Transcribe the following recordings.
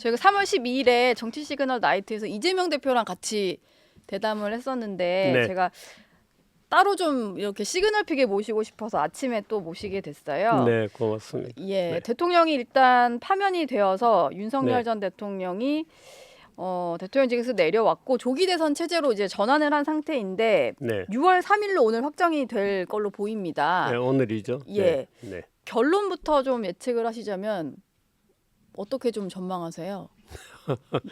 저희가 3월 12일에 정치 시그널 나이트에서 이재명 대표랑 같이 대담을 했었는데 네. 제가 따로 좀 이렇게 시그널 픽에 모시고 싶어서 아침에 또 모시게 됐어요. 네, 고맙습니다. 예, 네. 대통령이 일단 파면이 되어서 윤석열 네. 전 대통령이 대통령직에서 내려왔고 조기 대선 체제로 이제 전환을 한 상태인데 네. 6월 3일로 오늘 확정이 될 걸로 보입니다. 네, 오늘이죠. 예. 네. 네. 결론부터 좀 예측을 하시자면 어떻게 좀 전망하세요?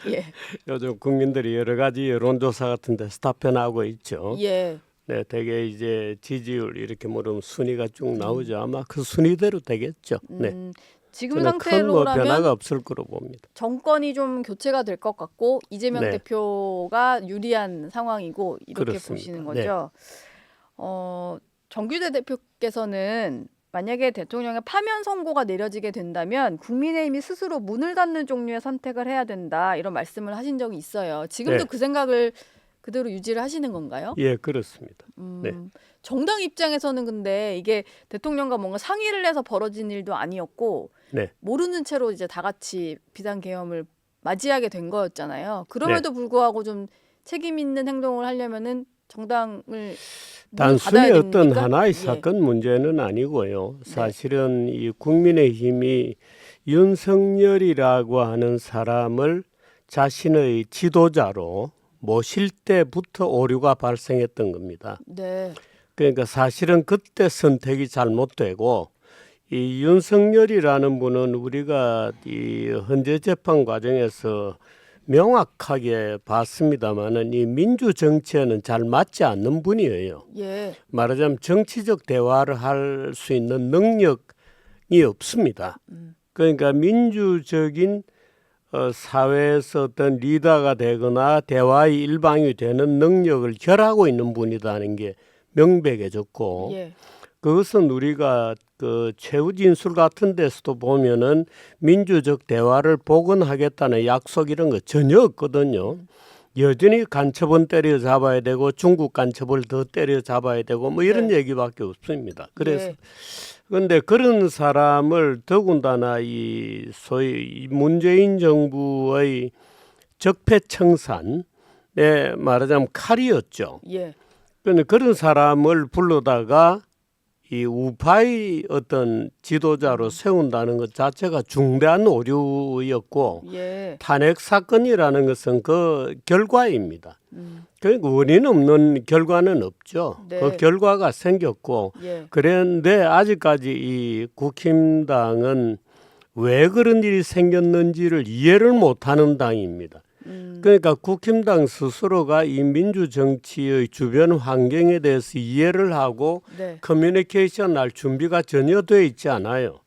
예. 요즘 국민들이 여러 가지 여론조사 같은 데서 답변하고 있죠. 예. 네, 대개 이제 지지율 이렇게 물으면 순위가 쭉 나오죠. 아마 그 순위대로 되겠죠. 네. 지금 저는 큰 뭐 변화가 상태로라면 없을 거로 봅니다. 정권이 좀 교체가 될 것 같고 이재명 네. 대표가 유리한 상황이고 이렇게 그렇습니다. 보시는 거죠. 정규재 대표께서는 만약에 대통령의 파면 선고가 내려지게 된다면 국민의힘이 스스로 문을 닫는 종류의 선택을 해야 된다 이런 말씀을 하신 적이 있어요. 지금도 네. 그 생각을 그대로 유지를 하시는 건가요? 예, 그렇습니다. 네. 정당 입장에서는 근데 이게 대통령과 뭔가 상의를 해서 벌어진 일도 아니었고 네. 모르는 채로 이제 다 같이 비상계엄을 맞이하게 된 거였잖아요. 그럼에도 불구하고 좀 책임 있는 행동을 하려면은 정당을 문을 단순히 닫아야 어떤 됩니까? 하나의 예. 사건 문제는 아니고요. 네. 사실은 이 국민의힘이 윤석열이라고 하는 사람을 자신의 지도자로 모실 때부터 오류가 발생했던 겁니다. 네. 그러니까 사실은 그때 선택이 잘못되고 이 윤석열이라는 분은 우리가 이 헌재 재판 과정에서 명확하게 봤습니다마는 이 민주 정치에는 잘 맞지 않는 분이에요. 예. 말하자면 정치적 대화를 할 수 있는 능력이 없습니다. 그러니까 민주적인 사회에서 어떤 리더가 되거나 대화의 일방이 되는 능력을 결하고 있는 분이라는 게 명백해졌고 예. 그것은 우리가 그 최후 진술 같은 데서도 보면은 민주적 대화를 복원하겠다는 약속 이런 거 전혀 없거든요. 여전히 간첩은 때려잡아야 되고 중국 간첩을 더 때려잡아야 되고 뭐 이런 네. 얘기밖에 없습니다. 그래서 예. 그런데 그런 사람을 더군다나 이 소위 이 문재인 정부의 적폐청산에 말하자면 칼이었죠. 예. 그런데 그런 사람을 불러다가 이 우파의 어떤 지도자로 세운다는 것 자체가 중대한 오류였고 예. 탄핵 사건이라는 것은 그 결과입니다. 그러니까 원인 없는 결과는 없죠. 네. 그 결과가 생겼고 예. 그런데 아직까지 이 국힘당은 왜 그런 일이 생겼는지를 이해를 못하는 당입니다. 그러니까 국힘당 스스로가 이 민주 정치의 주변 환경에 대해서 이해를 하고 네. 커뮤니케이션 할 준비가 전혀 돼 있지 않아요.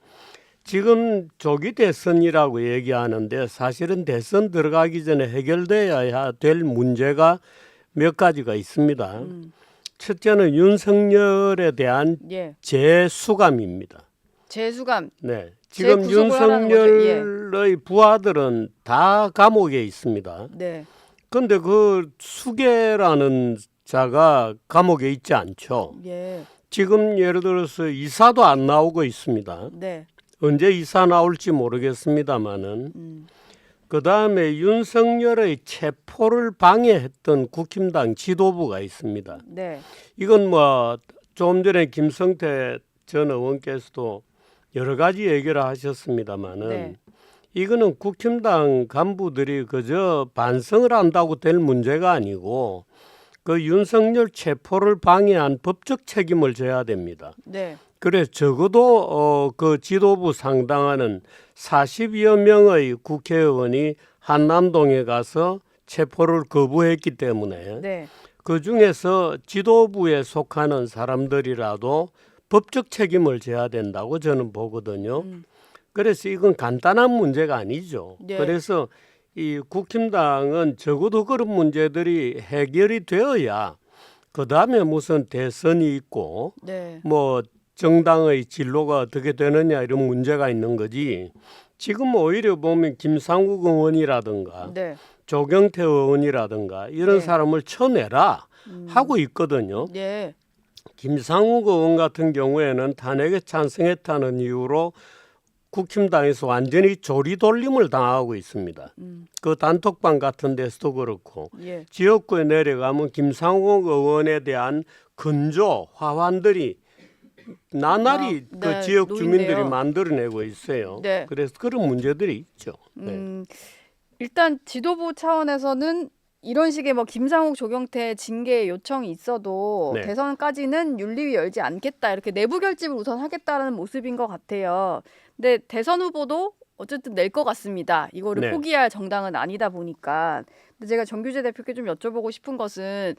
지금 조기 대선이라고 얘기하는데 사실은 대선 들어가기 전에 해결돼야 될 문제가 몇 가지가 있습니다. 첫째는 윤석열에 대한 예. 재수감입니다. 재수감. 네. 지금 재구속을 하라는 거죠. 윤석열의 부하들은 다 감옥에 있습니다. 네. 그런데 그 수계라는 자가 감옥에 있지 않죠. 예. 지금 예를 들어서 이사도 안 나오고 있습니다. 네. 언제 이사 나올지 모르겠습니다마는 그 다음에 윤석열의 체포를 방해했던 국힘당 지도부가 있습니다. 네. 이건 뭐 좀 전에 김성태 전 의원께서도 여러 가지 얘기를 하셨습니다마는 네. 이거는 국힘당 간부들이 그저 반성을 한다고 될 문제가 아니고 그 윤석열 체포를 방해한 법적 책임을 져야 됩니다. 네. 그래 적어도 그 지도부 상당하는 40여 명의 국회의원이 한남동에 가서 체포를 거부했기 때문에 네. 그 중에서 지도부에 속하는 사람들이라도 법적 책임을 져야 된다고 저는 보거든요. 그래서 이건 간단한 문제가 아니죠. 네. 그래서 이 국힘당은 적어도 그런 문제들이 해결이 되어야 그 다음에 무슨 대선이 있고 네. 뭐 정당의 진로가 어떻게 되느냐 이런 문제가 있는 거지. 지금 오히려 보면 김상국 의원이라든가 네. 조경태 의원이라든가 이런 네. 사람을 쳐내라 하고 있거든요. 예. 김상욱 의원 같은 경우에는 탄핵에 찬성했다는 이유로 국힘당에서 완전히 조리돌림을 당하고 있습니다. 그 단톡방 같은 데서도 그렇고 예. 지역구에 내려가면 김상욱 의원에 대한 근조 화환들이 나날이 네, 그 지역 주민들이 노인네요. 만들어내고 있어요. 네. 그래서 그런 문제들이 있죠. 네. 일단 지도부 차원에서는 이런 식의 뭐 김상욱, 조경태 징계 요청이 있어도 네. 대선까지는 윤리위 열지 않겠다 이렇게 내부 결집을 우선 하겠다라는 모습인 것 같아요. 근데 대선 후보도 어쨌든 낼 것 같습니다. 이거를 네. 포기할 정당은 아니다 보니까. 근데 제가 정규재 대표께 좀 여쭤보고 싶은 것은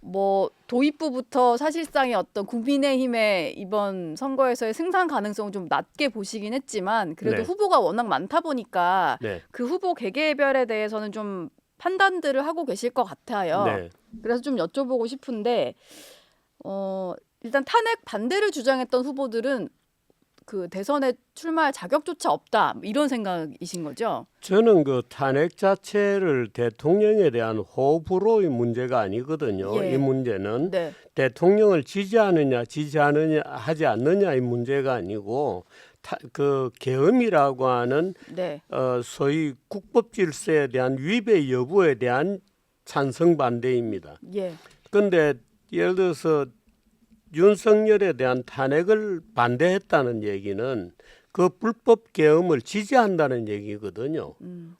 뭐 도입부부터 사실상의 어떤 국민의힘의 이번 선거에서의 승산 가능성을 좀 낮게 보시긴 했지만 그래도 네. 후보가 워낙 많다 보니까 네. 그 후보 개개별에 대해서는 좀 판단들을 하고 계실 것 같아요. 네. 그래서 좀 여쭤보고 싶은데 일단 탄핵 반대를 주장했던 후보들은 그 대선에 출마할 자격조차 없다 이런 생각이신 거죠? 저는 그 탄핵 자체를 대통령에 대한 호불호의 문제가 아니거든요. 예. 이 문제는 네. 대통령을 지지하느냐 지지하느냐 하지 않느냐의 문제가 아니고 그 계엄이라고 하는 네. 소위 국법 질서에 대한 위배 여부에 대한 찬성 반대입니다. 예. 그런데 예를 들어서 윤석열에 대한 탄핵을 반대했다는 얘기는 그 불법 계엄을 지지한다는 얘기거든요.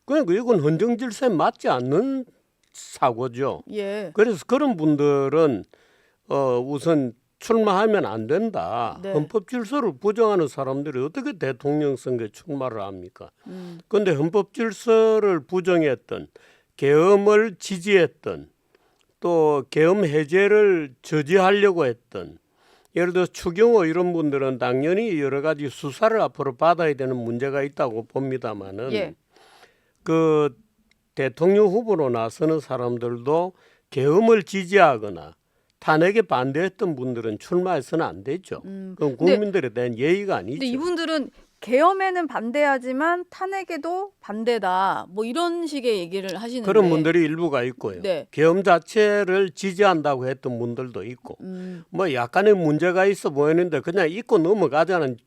그러니까 이건 헌정 질서에 맞지 않는 사고죠. 예. 그래서 그런 분들은 우선 출마하면 안 된다. 네. 헌법 질서를 부정하는 사람들이 어떻게 대통령 선거에 출마를 합니까? 그런데 헌법 질서를 부정했던 계엄을 지지했던 또 계엄 해제를 저지하려고 했던 예를 들어 추경호 이런 분들은 당연히 여러 가지 수사를 앞으로 받아야 되는 문제가 있다고 봅니다만은 예. 그 대통령 후보로 나서는 사람들도 계엄을 지지하거나 탄핵에 반대했던 분들은 출마해서는 안 되죠. 그건 국민들에 대한 예의가 아니죠. 근데 이분들은 계엄에는 반대하지만 탄핵에도 반대다. 뭐 이런 식의 얘기를 하시는데 그런 분들이 일부가 있고요. 네. 계엄 자체를 지지한다고 했던 분들도 있고 뭐 약간의 문제가 있어 보이는데 그냥 잊고 넘어가자는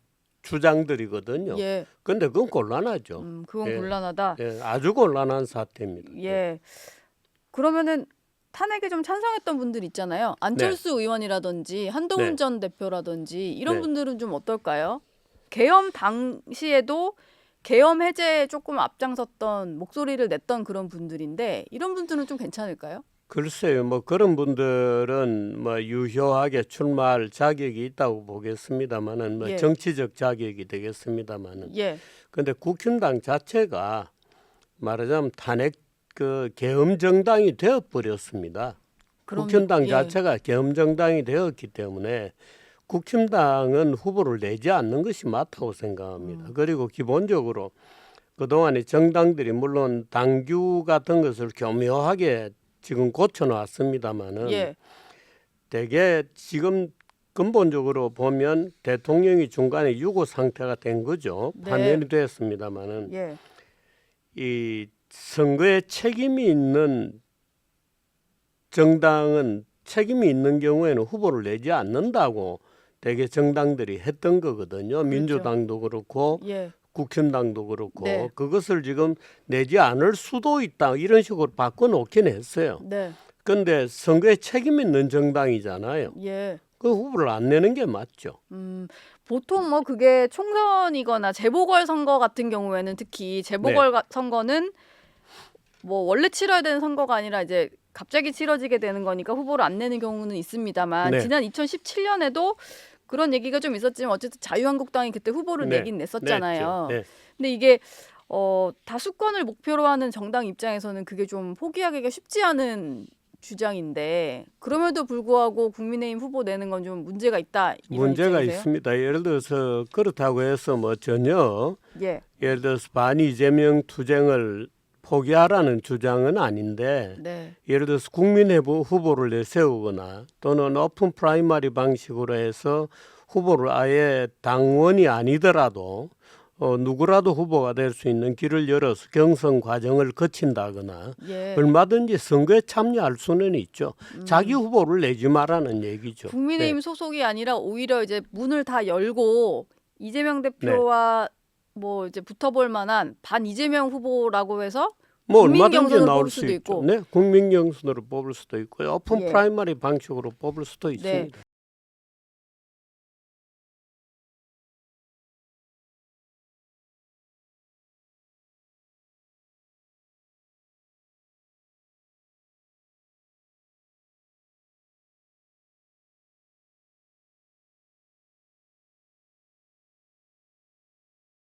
주장들이거든요. 예. 그런데 그건 곤란하죠. 그건 예. 곤란하다. 예, 아주 곤란한 사태입니다. 예. 그러면은 탄핵에 좀 찬성했던 분들 있잖아요. 안철수 의원이라든지 한동훈 네. 전 대표라든지 이런 네. 분들은 좀 어떨까요? 계엄 당시에도 계엄 해제에 조금 앞장섰던 목소리를 냈던 그런 분들인데 이런 분들은 좀 괜찮을까요? 글쎄요, 뭐 그런 분들은 뭐 유효하게 출마할 자격이 있다고 보겠습니다만은 뭐 예. 정치적 자격이 되겠습니다만은. 예. 근데 국힘당 자체가 말하자면 탄핵 그 계엄 정당이 되어 버렸습니다. 그럼, 국힘당 예. 자체가 계엄 정당이 되었기 때문에 국힘당은 후보를 내지 않는 것이 맞다고 생각합니다. 그리고 기본적으로 그동안에 정당들이 물론 당규 같은 것을 교묘하게 지금 고쳐놨습니다마는 예. 대개 지금 근본적으로 보면 대통령이 중간에 유고 상태가 된 거죠. 네. 파면이 됐습니다마는 예. 이 선거에 책임이 있는 정당은 책임이 있는 경우에는 후보를 내지 않는다고 대개 정당들이 했던 거거든요. 민주당도 그렇고 예. 국힘당도 그렇고 네. 그것을 지금 내지 않을 수도 있다 이런 식으로 바꿔놓긴 했어요. 네. 그런데 선거에 책임 있는 정당이잖아요. 예. 그 후보를 안 내는 게 맞죠. 보통 뭐 그게 총선이거나 재보궐 선거 같은 경우에는 특히 재보궐 네. 선거는 뭐 원래 치러야 되는 선거가 아니라 이제 갑자기 치러지게 되는 거니까 후보를 안 내는 경우는 있습니다만 네. 지난 2017년에도 그런 얘기가 좀 있었지만 어쨌든 자유한국당이 그때 후보를 네. 내긴 냈었잖아요. 냈죠. 네. 근데 이게 다수권을 목표로 하는 정당 입장에서는 그게 좀 포기하기가 쉽지 않은 주장인데 그럼에도 불구하고 국민의힘 후보 내는 건 좀 문제가 있다. 이런 문제가 입장이세요? 있습니다. 예를 들어서 그렇다고 해서 뭐 전혀 예. 예를 들어서 반이재명 투쟁을 포기하라는 주장은 아닌데 네. 예를 들어서 국민의 후보를 내세우거나 또는 오픈 프라이머리 방식으로 해서 후보를 아예 당원이 아니더라도 누구라도 후보가 될 수 있는 길을 열어서 경선 과정을 거친다거나 예. 얼마든지 선거에 참여할 수는 있죠. 자기 후보를 내지 마라는 얘기죠. 국민의힘 소속이 아니라 오히려 이제 문을 다 열고 이재명 대표와 뭐 이제 붙어볼 만한 반 이재명 후보라고 해서 뭐 국민 얼마든지 경선으로 나올 뽑을 수 수도 있죠. 있고. 네, 국민 경선으로 뽑을 수도 있고요. 오픈 예. 프라이머리 방식으로 뽑을 수도 네. 있습니다.